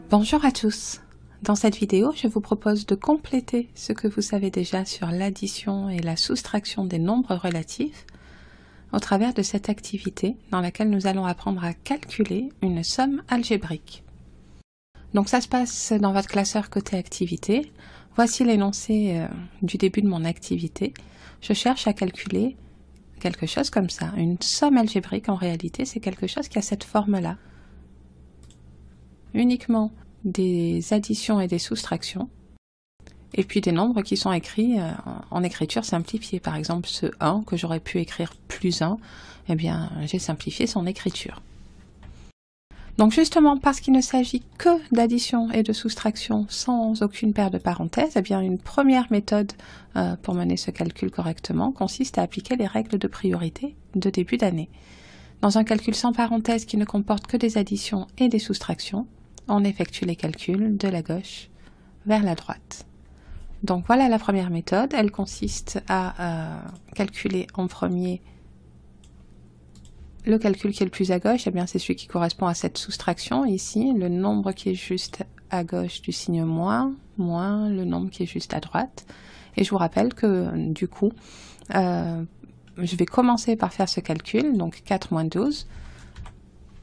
Bonjour à tous. Dans cette vidéo, je vous propose de compléter ce que vous savez déjà sur l'addition et la soustraction des nombres relatifs au travers de cette activité dans laquelle nous allons apprendre à calculer une somme algébrique. Donc ça se passe dans votre classeur côté activité. Voici l'énoncé du début de mon activité. Je cherche à calculer quelque chose comme ça. Une somme algébrique, en réalité, c'est quelque chose qui a cette forme-là. Uniquement des additions et des soustractions, et puis des nombres qui sont écrits en écriture simplifiée. Par exemple, ce 1 que j'aurais pu écrire plus 1, eh bien, j'ai simplifié son écriture. Donc justement, parce qu'il ne s'agit que d'addition et de soustraction sans aucune paire de parenthèses, eh bien, une première méthode pour mener ce calcul correctement consiste à appliquer les règles de priorité de début d'année. Dans un calcul sans parenthèses qui ne comporte que des additions et des soustractions, on effectue les calculs de la gauche vers la droite. Donc voilà la première méthode. Elle consiste à calculer en premier le calcul qui est le plus à gauche. Eh bien, c'est celui qui correspond à cette soustraction ici, le nombre qui est juste à gauche du signe moins, moins le nombre qui est juste à droite. Et je vous rappelle que du coup, je vais commencer par faire ce calcul, donc 4 moins 12.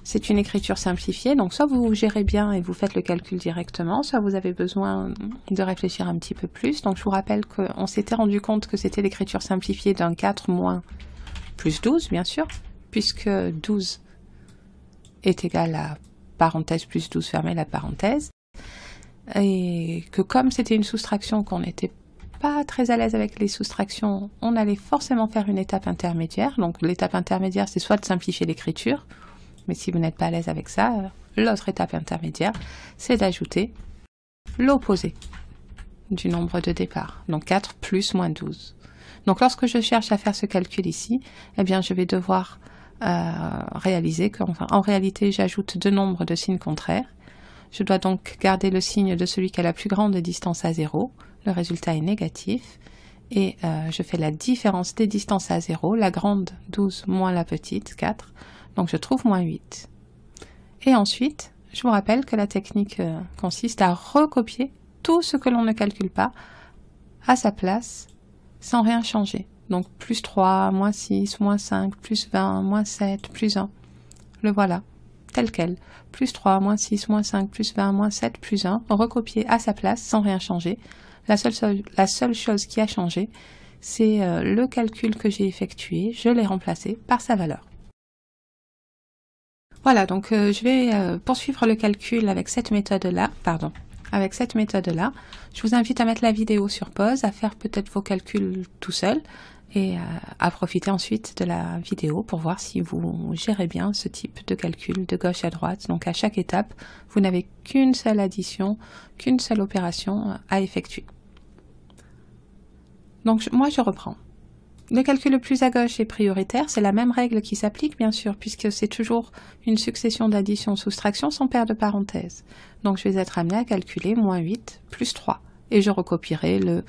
C'est une écriture simplifiée, donc soit vous gérez bien et vous faites le calcul directement, soit vous avez besoin de réfléchir un petit peu plus. Donc je vous rappelle qu'on s'était rendu compte que c'était l'écriture simplifiée d'un 4 moins plus 12, bien sûr, puisque 12 est égal à parenthèse plus 12 fermée la parenthèse, et que comme c'était une soustraction qu'on n'était pas très à l'aise avec les soustractions, on allait forcément faire une étape intermédiaire. Donc l'étape intermédiaire, c'est soit de simplifier l'écriture, mais si vous n'êtes pas à l'aise avec ça, l'autre étape intermédiaire, c'est d'ajouter l'opposé du nombre de départ. Donc 4 plus moins 12. Donc lorsque je cherche à faire ce calcul ici, eh bien je vais devoir réaliser qu'en réalité j'ajoute deux nombres de signes contraires. Je dois donc garder le signe de celui qui a la plus grande distance à 0. Le résultat est négatif. Et je fais la différence des distances à 0, la grande 12 moins la petite 4. Donc je trouve moins 8. Et ensuite, je vous rappelle que la technique consiste à recopier tout ce que l'on ne calcule pas à sa place sans rien changer. Donc plus 3, moins 6, moins 5, plus 20, moins 7, plus 1. Le voilà, tel quel. Plus 3, moins 6, moins 5, plus 20, moins 7, plus 1. Recopier à sa place sans rien changer. La seule chose qui a changé, c'est le calcul que j'ai effectué. Je l'ai remplacé par sa valeur. Voilà, donc je vais poursuivre le calcul avec cette méthode-là, Je vous invite à mettre la vidéo sur pause, à faire peut-être vos calculs tout seul et à profiter ensuite de la vidéo pour voir si vous gérez bien ce type de calcul de gauche à droite. Donc à chaque étape, vous n'avez qu'une seule addition, qu'une seule opération à effectuer. Donc moi je reprends. Le calcul le plus à gauche est prioritaire, c'est la même règle qui s'applique bien sûr, puisque c'est toujours une succession d'additions-soustractions sans paire de parenthèses. Donc je vais être amené à calculer moins 8 plus 3, et je recopierai le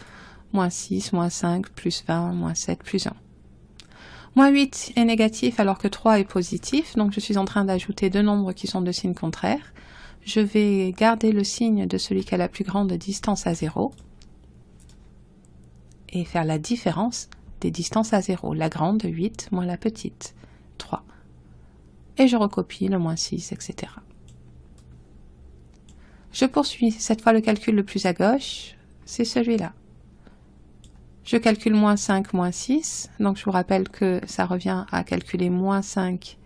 moins 6, moins 5, plus 20, moins 7, plus 1. Moins 8 est négatif alors que 3 est positif, donc je suis en train d'ajouter deux nombres qui sont de signes contraires. Je vais garder le signe de celui qui a la plus grande distance à 0, et faire la différence des distances à 0, la grande 8 moins la petite 3, et je recopie le moins 6, etc. Je poursuis cette fois le calcul le plus à gauche, c'est celui-là. Je calcule moins 5, moins 6, donc je vous rappelle que ça revient à calculer moins 5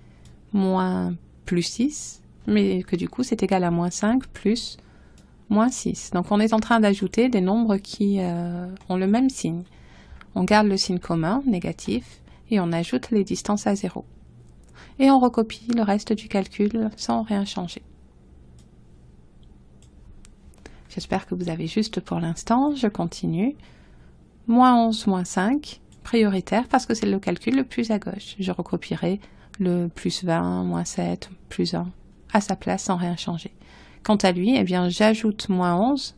moins plus 6, mais que du coup c'est égal à moins 5 plus moins 6. Donc on est en train d'ajouter des nombres qui ont le même signe. On garde le signe commun, négatif, et on ajoute les distances à 0. Et on recopie le reste du calcul sans rien changer. J'espère que vous avez juste pour l'instant. Je continue. Moins 11, moins 5, prioritaire parce que c'est le calcul le plus à gauche. Je recopierai le plus 20, moins 7, plus 1 à sa place sans rien changer. Quant à lui, eh bien, j'ajoute moins 11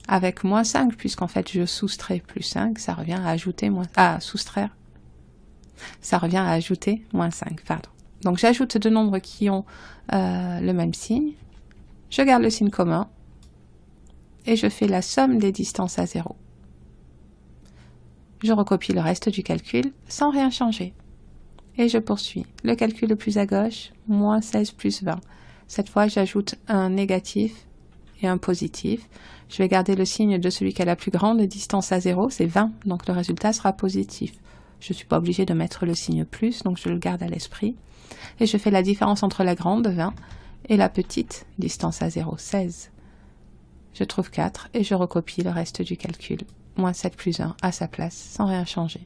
avec moins 5, puisqu'en fait je soustrais plus 5, ça revient à ajouter soustraire. Ça revient à ajouter moins 5, pardon. Donc j'ajoute deux nombres qui ont le même signe, je garde le signe commun et je fais la somme des distances à 0. Je recopie le reste du calcul sans rien changer. Et je poursuis. Le calcul le plus à gauche, moins 16 plus 20. Cette fois, j'ajoute un négatif et un positif. Je vais garder le signe de celui qui a la plus grande distance à 0, c'est 20, donc le résultat sera positif. Je ne suis pas obligée de mettre le signe plus, donc je le garde à l'esprit. Et je fais la différence entre la grande, 20, et la petite distance à 0, 16. Je trouve 4 et je recopie le reste du calcul. Moins 7 plus 1 à sa place, sans rien changer.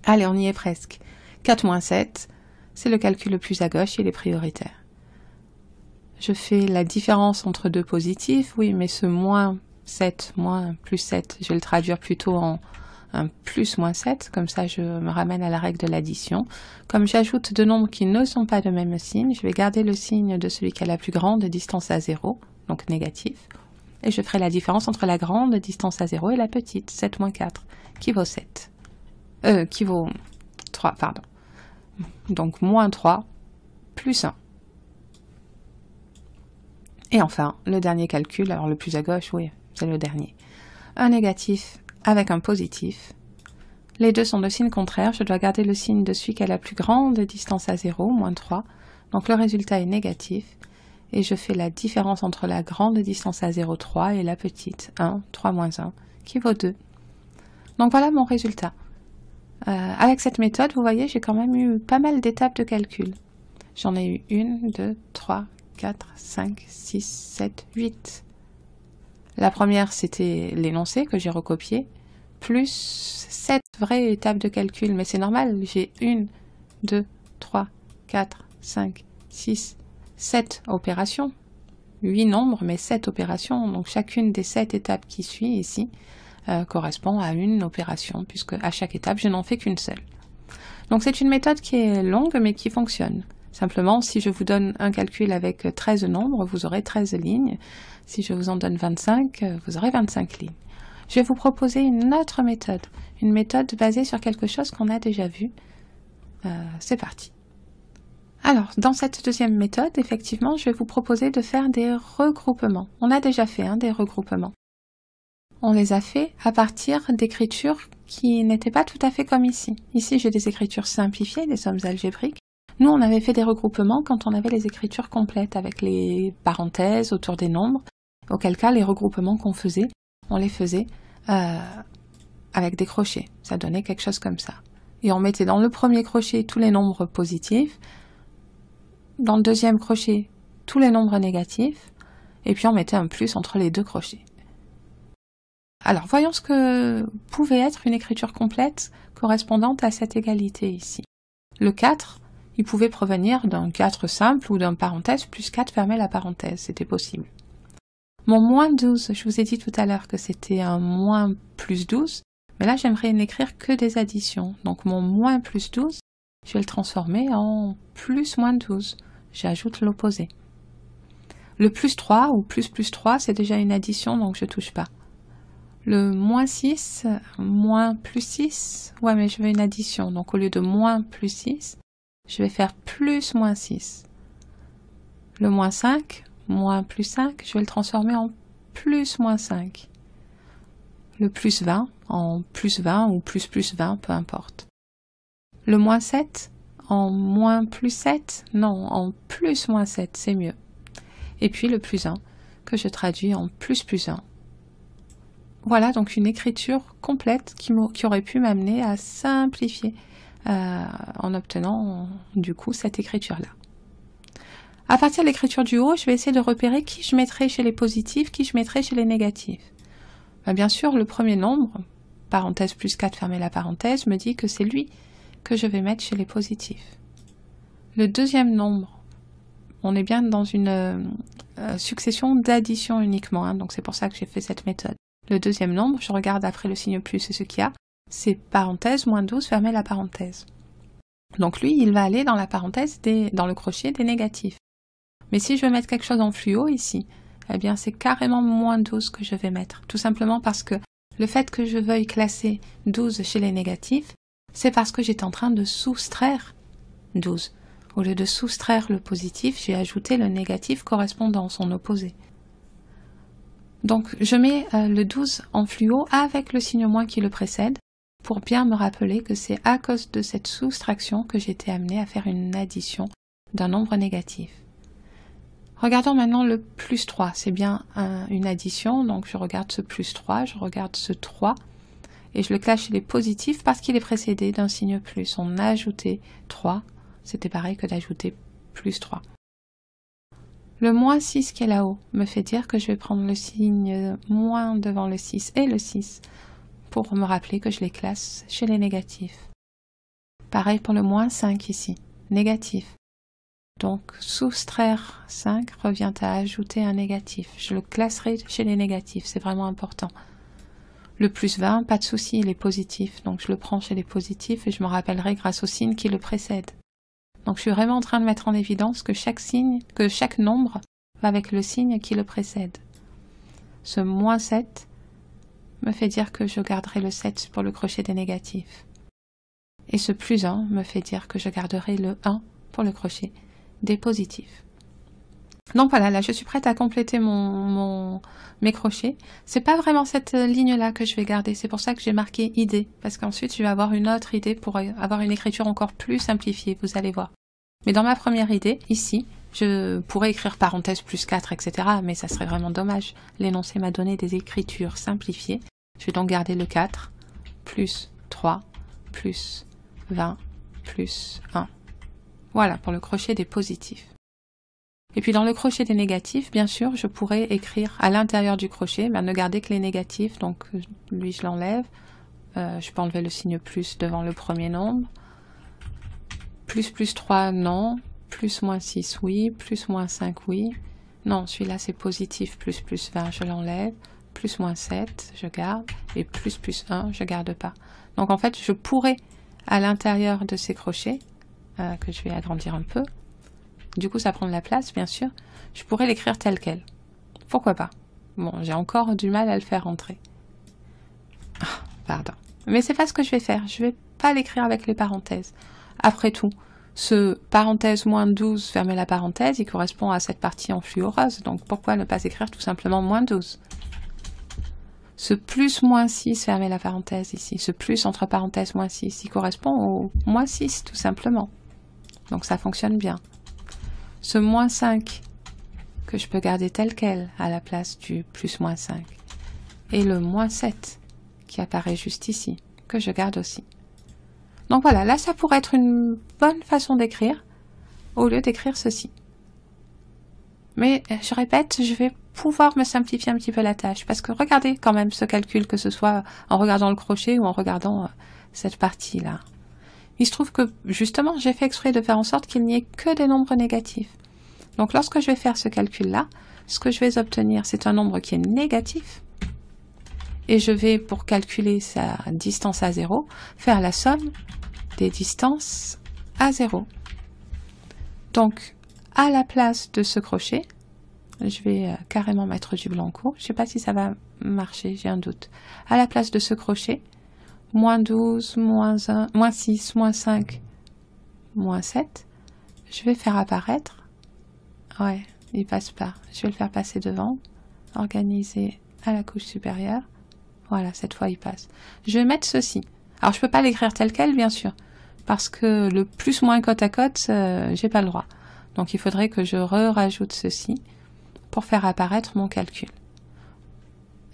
Allez, on y est presque. 4 moins 7, c'est le calcul le plus à gauche, il est prioritaire. Je fais la différence entre deux positifs, oui, mais ce moins 7, moins plus 7, je vais le traduire plutôt en un plus moins 7, comme ça je me ramène à la règle de l'addition. Comme j'ajoute deux nombres qui ne sont pas de même signe, je vais garder le signe de celui qui a la plus grande distance à 0, donc négatif, et je ferai la différence entre la grande distance à 0 et la petite, 7 moins 4, qui vaut 7. Qui vaut 3, pardon. Donc moins 3 plus 1. Et enfin, le dernier calcul, alors le plus à gauche, oui, c'est le dernier. Un négatif avec un positif. Les deux sont de signes contraires, je dois garder le signe de celui qui a la plus grande distance à 0, moins 3. Donc le résultat est négatif. Et je fais la différence entre la grande distance à 0, 3, et la petite, 1, 3 moins 1, qui vaut 2. Donc voilà mon résultat. Avec cette méthode, vous voyez, j'ai quand même eu pas mal d'étapes de calcul. J'en ai eu 1, 2, 3, 4, 5, 6, 7, 8. La première, c'était l'énoncé que j'ai recopié, plus 7 vraies étapes de calcul. Mais c'est normal, j'ai 1, 2, 3, 4, 5, 6, 7 opérations. 8 nombres, mais 7 opérations. Donc chacune des 7 étapes qui suit ici correspond à une opération, puisque à chaque étape, je n'en fais qu'une seule. Donc c'est une méthode qui est longue, mais qui fonctionne. Simplement, si je vous donne un calcul avec 13 nombres, vous aurez 13 lignes. Si je vous en donne 25, vous aurez 25 lignes. Je vais vous proposer une autre méthode, une méthode basée sur quelque chose qu'on a déjà vu. C'est parti. Alors, dans cette deuxième méthode, effectivement, je vais vous proposer de faire des regroupements. On a déjà fait des regroupements. On les a fait à partir d'écritures qui n'étaient pas tout à fait comme ici. Ici, j'ai des écritures simplifiées, des sommes algébriques. Nous, on avait fait des regroupements quand on avait les écritures complètes, avec les parenthèses autour des nombres, auquel cas, les regroupements qu'on faisait, on les faisait avec des crochets. Ça donnait quelque chose comme ça. Et on mettait dans le premier crochet tous les nombres positifs, dans le deuxième crochet, tous les nombres négatifs, et puis on mettait un plus entre les deux crochets. Alors, voyons ce que pouvait être une écriture complète correspondante à cette égalité ici. Le 4, il pouvait provenir d'un 4 simple ou d'un parenthèse plus 4 fermait la parenthèse, c'était possible. Mon moins 12, je vous ai dit tout à l'heure que c'était un moins plus 12, mais là j'aimerais n'écrire que des additions. Donc mon moins plus 12, je vais le transformer en plus moins 12. J'ajoute l'opposé. Le plus 3 ou plus 3, c'est déjà une addition, donc je ne touche pas. Le moins 6, moins plus 6, ouais mais je veux une addition, donc au lieu de moins plus 6, je vais faire plus moins 6. Le moins 5, moins plus 5, je vais le transformer en plus moins 5. Le plus 20, en plus 20 ou plus 20, peu importe. Le moins 7, en moins plus 7, non, en plus moins 7, c'est mieux. Et puis le plus 1, que je traduis en plus 1. Voilà donc une écriture complète qui aurait pu m'amener à simplifier en obtenant du coup cette écriture-là. À partir de l'écriture du haut, je vais essayer de repérer qui je mettrai chez les positifs, qui je mettrai chez les négatifs. Bien sûr, le premier nombre, parenthèse plus 4 fermez la parenthèse, me dit que c'est lui que je vais mettre chez les positifs. Le deuxième nombre, on est bien dans une succession d'additions uniquement, donc c'est pour ça que j'ai fait cette méthode. Le deuxième nombre, je regarde après le signe plus et ce qu'il y a, c'est parenthèse moins 12 fermez la parenthèse. Donc lui, il va aller dans la parenthèse, dans le crochet des négatifs. Mais si je veux mettre quelque chose en fluo ici, eh bien c'est carrément moins 12 que je vais mettre. Tout simplement parce que le fait que je veuille classer 12 chez les négatifs, c'est parce que j'étais en train de soustraire 12. Au lieu de soustraire le positif, j'ai ajouté le négatif correspondant, son opposé. Donc je mets le 12 en fluo avec le signe moins qui le précède, pour bien me rappeler que c'est à cause de cette soustraction que j'ai été amenée à faire une addition d'un nombre négatif. Regardons maintenant le plus 3, c'est bien une addition, donc je regarde ce plus 3, je regarde ce 3, et je le classe chez les positifs parce qu'il est précédé d'un signe plus. On a ajouté 3, c'était pareil que d'ajouter plus 3. Le moins 6 qui est là-haut me fait dire que je vais prendre le signe moins devant le 6 et le 6 pour me rappeler que je les classe chez les négatifs. Pareil pour le moins 5 ici, négatif. Donc soustraire 5 revient à ajouter un négatif. Je le classerai chez les négatifs, c'est vraiment important. Le plus 20, pas de souci, il est positif, donc je le prends chez les positifs et je me rappellerai grâce au signe qui le précède. Donc je suis vraiment en train de mettre en évidence que chaque nombre va avec le signe qui le précède. Ce moins 7 me fait dire que je garderai le 7 pour le crochet des négatifs. Et ce plus 1 me fait dire que je garderai le 1 pour le crochet des positifs. Donc voilà, là je suis prête à compléter mes crochets. C'est pas vraiment cette ligne-là que je vais garder, c'est pour ça que j'ai marqué idée, parce qu'ensuite je vais avoir une autre idée pour avoir une écriture encore plus simplifiée, vous allez voir. Mais dans ma première idée, ici, je pourrais écrire parenthèse plus 4, etc., mais ça serait vraiment dommage. L'énoncé m'a donné des écritures simplifiées. Je vais donc garder le 4, plus 3, plus 20, plus 1. Voilà, pour le crochet des positifs. Et puis dans le crochet des négatifs, bien sûr, je pourrais écrire à l'intérieur du crochet, ne garder que les négatifs, donc lui je l'enlève. Je peux enlever le signe plus devant le premier nombre. Plus 3, non. Plus moins 6, oui. Plus moins 5, oui. Non, celui-là c'est positif, plus 20, je l'enlève. Plus moins 7, je garde. Et plus 1, je garde pas. Donc en fait, je pourrais, à l'intérieur de ces crochets, que je vais agrandir un peu, du coup ça prend de la place bien sûr, je pourrais l'écrire tel quel. Pourquoi pas? Bon, j'ai encore du mal à le faire rentrer. Pardon. Mais c'est pas ce que je vais faire, je vais pas l'écrire avec les parenthèses. Après tout, ce parenthèse moins 12, fermez la parenthèse, il correspond à cette partie en fluo rose, donc pourquoi ne pas écrire tout simplement moins 12? Ce plus moins 6, fermez la parenthèse ici, ce plus entre parenthèses moins 6, il correspond au moins 6 tout simplement. Donc ça fonctionne bien. Ce moins 5, que je peux garder tel quel à la place du plus moins 5. Et le moins 7, qui apparaît juste ici, que je garde aussi. Donc voilà, là ça pourrait être une bonne façon d'écrire, au lieu d'écrire ceci. Mais je répète, je vais pouvoir me simplifier un petit peu la tâche, parce que regardez quand même ce calcul, que ce soit en regardant le crochet ou en regardant cette partie-là. Il se trouve que, justement, j'ai fait exprès de faire en sorte qu'il n'y ait que des nombres négatifs. Donc, lorsque je vais faire ce calcul-là, ce que je vais obtenir, c'est un nombre qui est négatif. Et je vais, pour calculer sa distance à 0, faire la somme des distances à 0. Donc, à la place de ce crochet, je vais carrément mettre du blanc court. Je ne sais pas si ça va marcher, j'ai un doute. À la place de ce crochet, moins 12, moins 1, moins 6, moins 5, moins 7, je vais faire apparaître, ouais, il passe pas, je vais le faire passer devant, organiser à la couche supérieure, voilà, cette fois il passe. Je vais mettre ceci, alors je peux pas l'écrire tel quel bien sûr, parce que le plus moins côte à côte, j'ai pas le droit, donc il faudrait que je rajoute ceci pour faire apparaître mon calcul.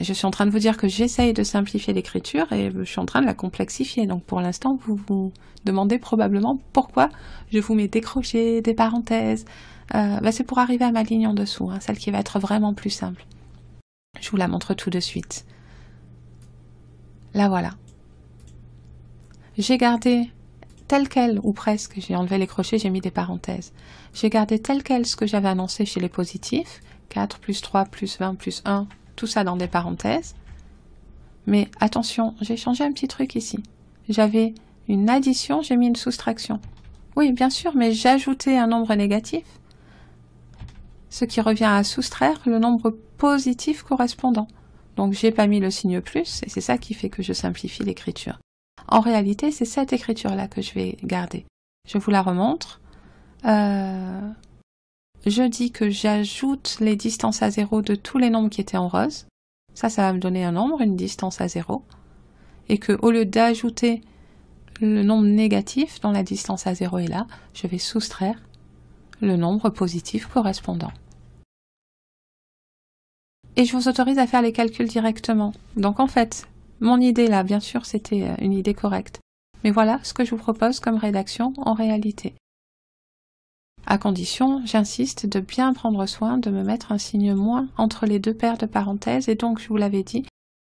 Je suis en train de vous dire que j'essaye de simplifier l'écriture et je suis en train de la complexifier. Donc pour l'instant, vous vous demandez probablement pourquoi je vous mets des crochets, des parenthèses. C'est pour arriver à ma ligne en dessous, hein, celle qui va être vraiment plus simple. Je vous la montre tout de suite. Là voilà. J'ai gardé tel quel, ou presque, j'ai enlevé les crochets, j'ai mis des parenthèses. J'ai gardé tel quel ce que j'avais annoncé chez les positifs, 4 plus 3 plus 20 plus 1, tout ça dans des parenthèses. Mais attention, j'ai changé un petit truc ici. J'avais une addition, j'ai mis une soustraction. Oui, bien sûr, mais j'ajoutais un nombre négatif, ce qui revient à soustraire le nombre positif correspondant. Donc j'ai pas mis le signe plus, et c'est ça qui fait que je simplifie l'écriture. En réalité, c'est cette écriture-là que je vais garder. Je vous la remontre. Je dis que j'ajoute les distances à 0 de tous les nombres qui étaient en rose. Ça va me donner un nombre, une distance à 0. Et que au lieu d'ajouter le nombre négatif dont la distance à 0 est là, je vais soustraire le nombre positif correspondant. Et je vous autorise à faire les calculs directement. Donc en fait, mon idée là, bien sûr, c'était une idée correcte. Mais voilà ce que je vous propose comme rédaction en réalité. À condition, j'insiste, de bien prendre soin de me mettre un signe moins entre les deux paires de parenthèses. Et donc, je vous l'avais dit,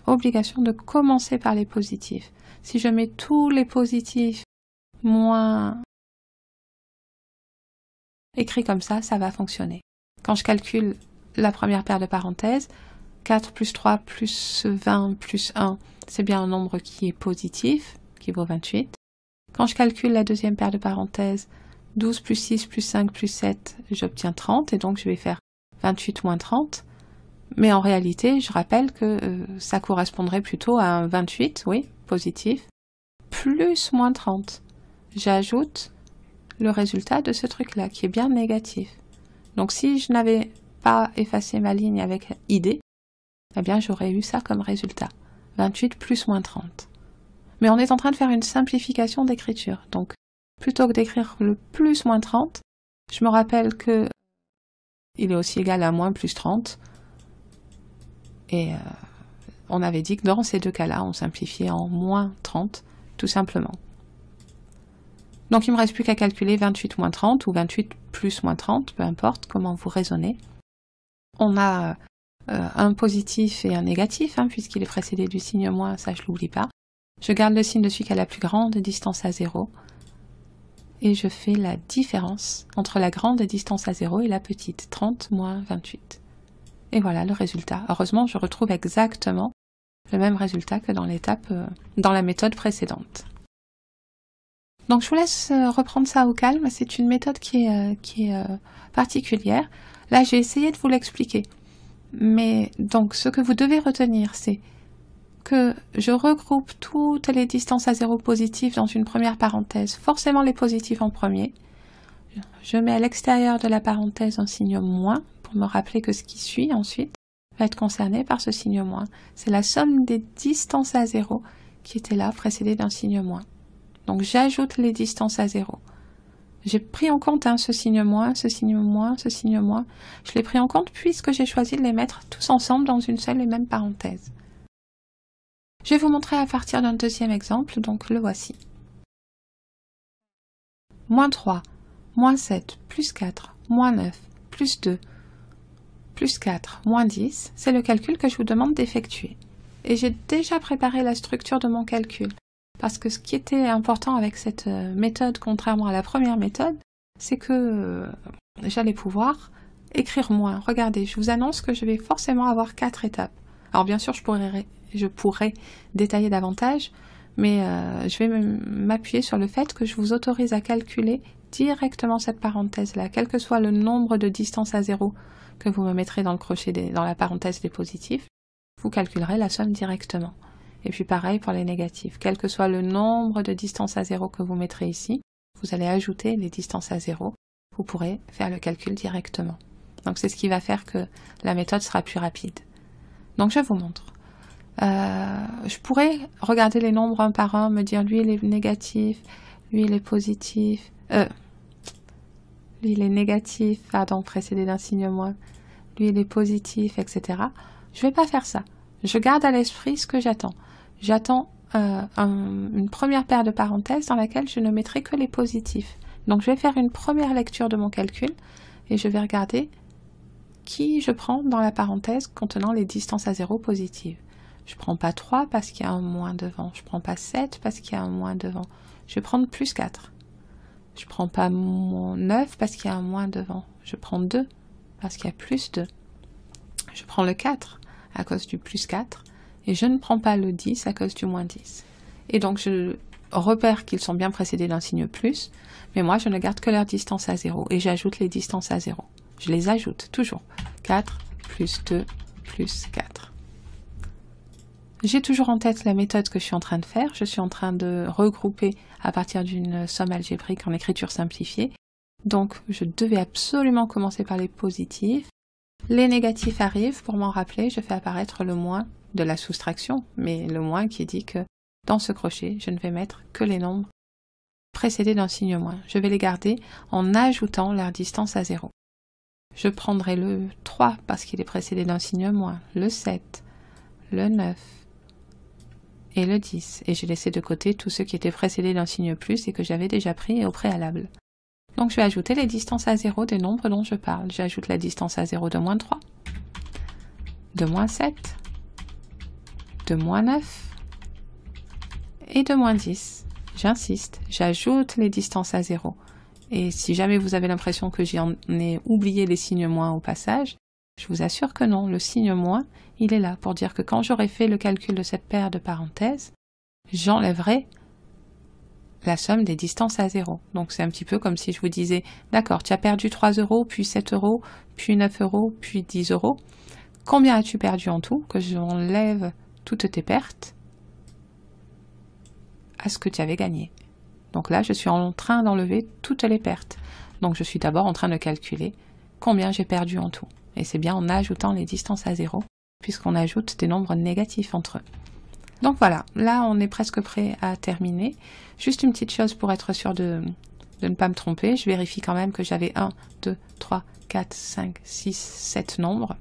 obligation de commencer par les positifs. Si je mets tous les positifs moins écrits comme ça va fonctionner. Quand je calcule la première paire de parenthèses, 4 plus 3 plus 20 plus 1, c'est bien un nombre qui est positif, qui vaut 28. Quand je calcule la deuxième paire de parenthèses, 12 plus 6 plus 5 plus 7, j'obtiens 30, et donc je vais faire 28 moins 30. Mais en réalité, je rappelle que ça correspondrait plutôt à un 28, oui, positif, plus moins 30. J'ajoute le résultat de ce truc-là, qui est bien négatif. Donc si je n'avais pas effacé ma ligne avec ID, eh bien j'aurais eu ça comme résultat. 28 plus moins 30. Mais on est en train de faire une simplification d'écriture. Donc, plutôt que d'écrire le plus moins 30, je me rappelle que il est aussi égal à moins plus 30. Et on avait dit que dans ces deux cas-là, on simplifiait en moins 30, tout simplement. Donc il ne me reste plus qu'à calculer 28 moins 30 ou 28 plus moins 30, peu importe comment vous raisonnez. On a un positif et un négatif, hein, puisqu'il est précédé du signe moins, ça je ne l'oublie pas. Je garde le signe de celui qui a la plus grande distance à 0 et je fais la différence entre la grande distance à 0 et la petite, 30 moins 28. Et voilà le résultat. Heureusement, je retrouve exactement le même résultat que dans l'étape, dans la méthode précédente. Donc je vous laisse reprendre ça au calme. C'est une méthode qui est particulière. Là, j'ai essayé de vous l'expliquer. Mais donc, ce que vous devez retenir, c'est que je regroupe toutes les distances à 0 positives dans une première parenthèse, forcément les positifs en premier. Je mets à l'extérieur de la parenthèse un signe moins pour me rappeler que ce qui suit ensuite va être concerné par ce signe moins. C'est la somme des distances à 0 qui étaient là, précédées d'un signe moins. Donc j'ajoute les distances à 0. J'ai pris en compte ce signe moins, ce signe moins, ce signe moins. Je l'ai pris en compte puisque j'ai choisi de les mettre tous ensemble dans une seule et même parenthèse. Je vais vous montrer à partir d'un deuxième exemple, donc le voici. Moins 3, moins 7, plus 4, moins 9, plus 2, plus 4, moins 10, c'est le calcul que je vous demande d'effectuer. Et j'ai déjà préparé la structure de mon calcul. Parce que ce qui était important avec cette méthode, contrairement à la première méthode, c'est que j'allais pouvoir écrire moins. Regardez, je vous annonce que je vais forcément avoir 4 étapes. Alors bien sûr, je pourrais détailler davantage, mais je vais m'appuyer sur le fait que je vous autorise à calculer directement cette parenthèse-là, quel que soit le nombre de distances à 0 que vous me mettrez dans le crochet dans la parenthèse des positifs, vous calculerez la somme directement. Et puis pareil pour les négatifs. Quel que soit le nombre de distances à 0 que vous mettrez ici, vous allez ajouter les distances à 0. Vous pourrez faire le calcul directement. Donc c'est ce qui va faire que la méthode sera plus rapide. Donc je vous montre. Je pourrais regarder les nombres un par un, me dire lui il est négatif, lui il est positif, lui il est négatif, pardon, précédé d'un signe moins, lui il est positif, etc. Je ne vais pas faire ça. Je garde à l'esprit ce que j'attends. J'attends une première paire de parenthèses dans laquelle je ne mettrai que les positifs. Donc je vais faire une première lecture de mon calcul et je vais regarder qui je prends dans la parenthèse contenant les distances à 0 positives. Je ne prends pas 3 parce qu'il y a un moins devant. Je ne prends pas 7 parce qu'il y a un moins devant. Je vais prendre plus 4. Je ne prends pas 9 parce qu'il y a un moins devant. Je prends 2 parce qu'il y a plus 2. Je prends le 4 à cause du plus 4. Et je ne prends pas le 10 à cause du moins 10. Et donc je repère qu'ils sont bien précédés d'un signe plus, mais moi je ne garde que leur distance à 0, et j'ajoute les distances à 0. Je les ajoute toujours. 4 plus 2 plus 4. J'ai toujours en tête la méthode que je suis en train de faire. Je suis en train de regrouper à partir d'une somme algébrique en écriture simplifiée Donc, je devais absolument commencer par les positifs. Les négatifs arrivent. Pour m'en rappeler, je fais apparaître le moins de la soustraction, mais le moins qui dit que dans ce crochet, je ne vais mettre que les nombres précédés d'un signe moins. Je vais les garder en ajoutant leur distance à 0. Je prendrai le 3 parce qu'il est précédé d'un signe moins, le 7, le 9 et le 10. Et j'ai laissé de côté tous ceux qui étaient précédés d'un signe plus et que j'avais déjà pris au préalable. Donc je vais ajouter les distances à 0 des nombres dont je parle. J'ajoute la distance à 0 de moins 3, de moins 7, de moins 9 et de moins 10. J'insiste, j'ajoute les distances à 0. Et si jamais vous avez l'impression que j'en ai oublié les signes moins au passage, je vous assure que non, le signe moins, il est là pour dire que quand j'aurai fait le calcul de cette paire de parenthèses, j'enlèverai la somme des distances à 0. Donc c'est un petit peu comme si je vous disais, d'accord, tu as perdu 3 €, puis 7 €, puis 9 €, puis 10 €. Combien as-tu perdu en tout? Que j'enlève toutes tes pertes à ce que tu avais gagné. Donc là, je suis en train d'enlever toutes les pertes. Donc je suis d'abord en train de calculer combien j'ai perdu en tout. Et c'est bien en ajoutant les distances à 0, puisqu'on ajoute des nombres négatifs entre eux. Donc voilà, là on est presque prêt à terminer. Juste une petite chose pour être sûr de ne pas me tromper. Je vérifie quand même que j'avais 1, 2, 3, 4, 5, 6, 7 nombres.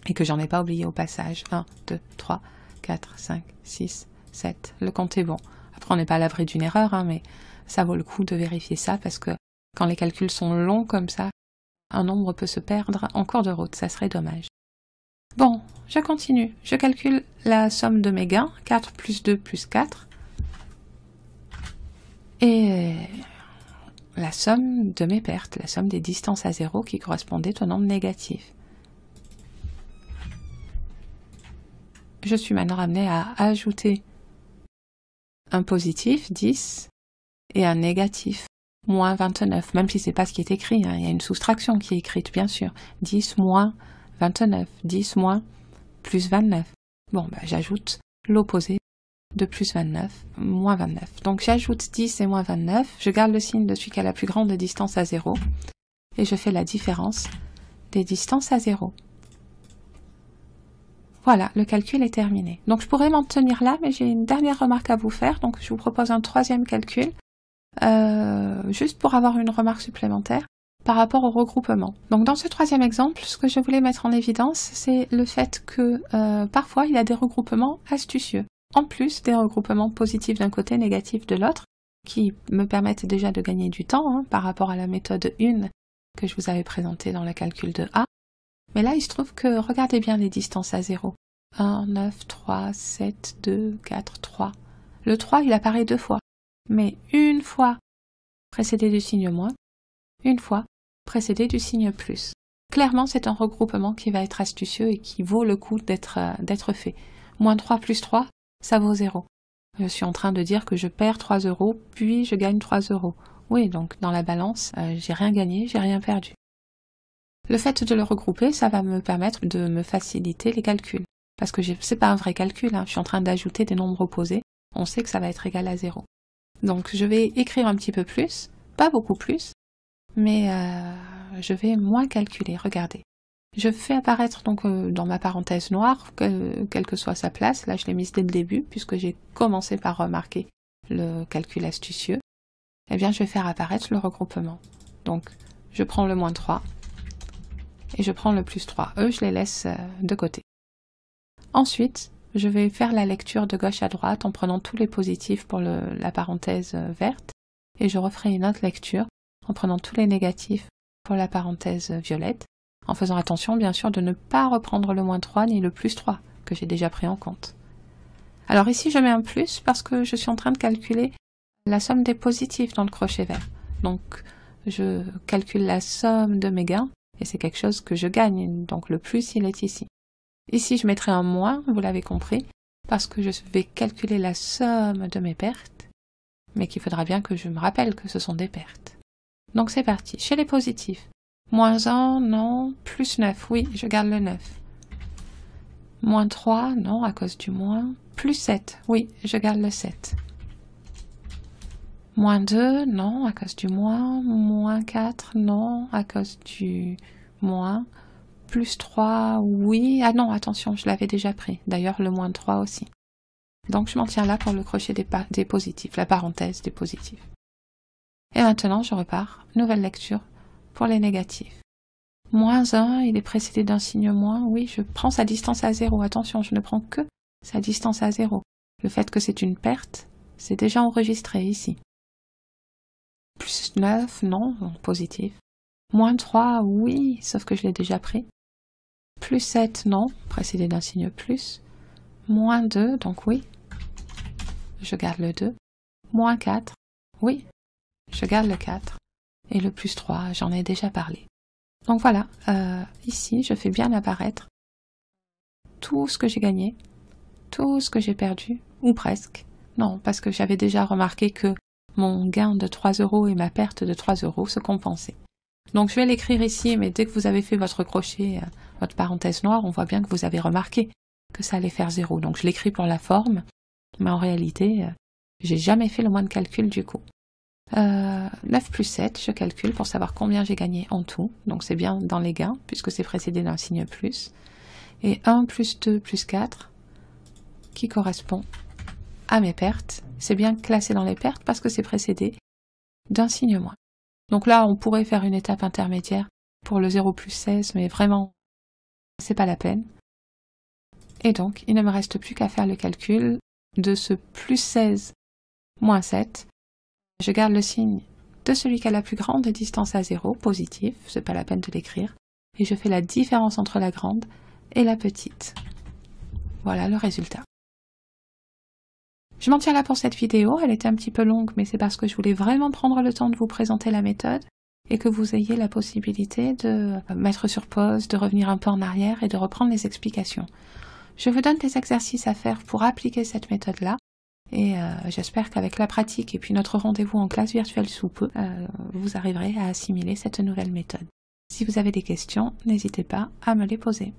Et que j'en ai pas oublié au passage. 1, 2, 3, 4, 5, 6, 7. Le compte est bon. Après, on n'est pas à l'abri d'une erreur, hein, mais ça vaut le coup de vérifier ça parce que quand les calculs sont longs comme ça, un nombre peut se perdre en cours de route, ça serait dommage. Bon, je continue. Je calcule la somme de mes gains, 4 plus 2 plus 4, et la somme de mes pertes, la somme des distances à 0 qui correspondait au nombre négatif. Je suis maintenant amenée à ajouter un positif, 10, et un négatif, moins 29, même si c'est pas ce qui est écrit, hein. Il y a une soustraction qui est écrite, bien sûr. 10 moins 29, 10 moins plus 29. Bon, bah, j'ajoute l'opposé de plus 29, moins 29. Donc j'ajoute 10 et moins 29, je garde le signe de celui qui a la plus grande distance à 0, et je fais la différence des distances à 0. Voilà, le calcul est terminé. Donc je pourrais m'en tenir là, mais j'ai une dernière remarque à vous faire, donc je vous propose un troisième calcul, juste pour avoir une remarque supplémentaire par rapport au regroupement. Donc dans ce troisième exemple, ce que je voulais mettre en évidence, c'est le fait que parfois il y a des regroupements astucieux, en plus des regroupements positifs d'un côté, négatifs de l'autre, qui me permettent déjà de gagner du temps hein, par rapport à la méthode 1 que je vous avais présentée dans le calcul de A. Mais là, il se trouve que, regardez bien les distances à 0. 1, 9, 3, 7, 2, 4, 3. Le 3, il apparaît 2 fois. Mais une fois précédé du signe moins, une fois précédé du signe plus. Clairement, c'est un regroupement qui va être astucieux et qui vaut le coup d'être fait. Moins 3 plus 3, ça vaut 0. Je suis en train de dire que je perds 3 €, puis je gagne 3 €. Oui, donc dans la balance, j'ai rien gagné, j'ai rien perdu. Le fait de le regrouper, ça va me permettre de me faciliter les calculs. Parce que c'est pas un vrai calcul, hein. Je suis en train d'ajouter des nombres opposés. On sait que ça va être égal à 0. Donc je vais écrire un petit peu plus, pas beaucoup plus, mais je vais moins calculer. Regardez. Je fais apparaître donc dans ma parenthèse noire, quelle que soit sa place, là je l'ai mise dès le début, puisque j'ai commencé par remarquer le calcul astucieux, eh bien je vais faire apparaître le regroupement. Donc je prends le moins 3, et je prends le plus 3. Eux, je les laisse de côté. Ensuite, je vais faire la lecture de gauche à droite en prenant tous les positifs pour la parenthèse verte, et je referai une autre lecture en prenant tous les négatifs pour la parenthèse violette, en faisant attention bien sûr de ne pas reprendre le moins 3 ni le plus 3 que j'ai déjà pris en compte. Alors ici je mets un plus parce que je suis en train de calculer la somme des positifs dans le crochet vert. Donc je calcule la somme de mes gains et c'est quelque chose que je gagne, donc le plus il est ici. Ici je mettrai un moins, vous l'avez compris, parce que je vais calculer la somme de mes pertes, mais qu'il faudra bien que je me rappelle que ce sont des pertes. Donc c'est parti, chez les positifs. Moins 1, non. Plus 9, oui, je garde le 9. Moins 3, non, à cause du moins. Plus 7, oui, je garde le 7. Moins 2, non, à cause du moins. Moins 4, non, à cause du moins. Plus 3, oui. Ah non, attention, je l'avais déjà pris. D'ailleurs, le moins 3 aussi. Donc, je m'en tiens là pour le crochet des positifs, la parenthèse des positifs. Et maintenant, je repars. Nouvelle lecture pour les négatifs. Moins 1, il est précédé d'un signe moins. Oui, je prends sa distance à 0. Attention, je ne prends que sa distance à 0. Le fait que c'est une perte, c'est déjà enregistré ici. Plus 9, non, positif. Moins 3, oui, sauf que je l'ai déjà pris. Plus 7, non, précédé d'un signe plus. Moins 2, donc oui, je garde le 2. Moins 4, oui, je garde le 4. Et le plus 3, j'en ai déjà parlé. Donc voilà, ici, je fais bien apparaître tout ce que j'ai gagné, tout ce que j'ai perdu, ou presque. Non, parce que j'avais déjà remarqué que mon gain de 3 € et ma perte de 3 € se compensaient. Donc je vais l'écrire ici, mais dès que vous avez fait votre crochet, votre parenthèse noire, on voit bien que vous avez remarqué que ça allait faire 0. Donc je l'écris pour la forme, mais en réalité, j'ai jamais fait le moindre calcul du coup. 9 plus 7, je calcule pour savoir combien j'ai gagné en tout. Donc c'est bien dans les gains, puisque c'est précédé d'un signe plus. Et 1 plus 2 plus 4, qui correspond à mes pertes. C'est bien classé dans les pertes parce que c'est précédé d'un signe moins. Donc là, on pourrait faire une étape intermédiaire pour le 0 plus 16, mais vraiment, c'est pas la peine. Et donc, il ne me reste plus qu'à faire le calcul de ce plus 16 moins 7. Je garde le signe de celui qui a la plus grande distance à 0, positif, c'est pas la peine de l'écrire, et je fais la différence entre la grande et la petite. Voilà le résultat. Je m'en tiens là pour cette vidéo, elle était un petit peu longue, mais c'est parce que je voulais vraiment prendre le temps de vous présenter la méthode et que vous ayez la possibilité de mettre sur pause, de revenir un peu en arrière et de reprendre les explications. Je vous donne des exercices à faire pour appliquer cette méthode-là et j'espère qu'avec la pratique et puis notre rendez-vous en classe virtuelle sous peu, vous arriverez à assimiler cette nouvelle méthode. Si vous avez des questions, n'hésitez pas à me les poser.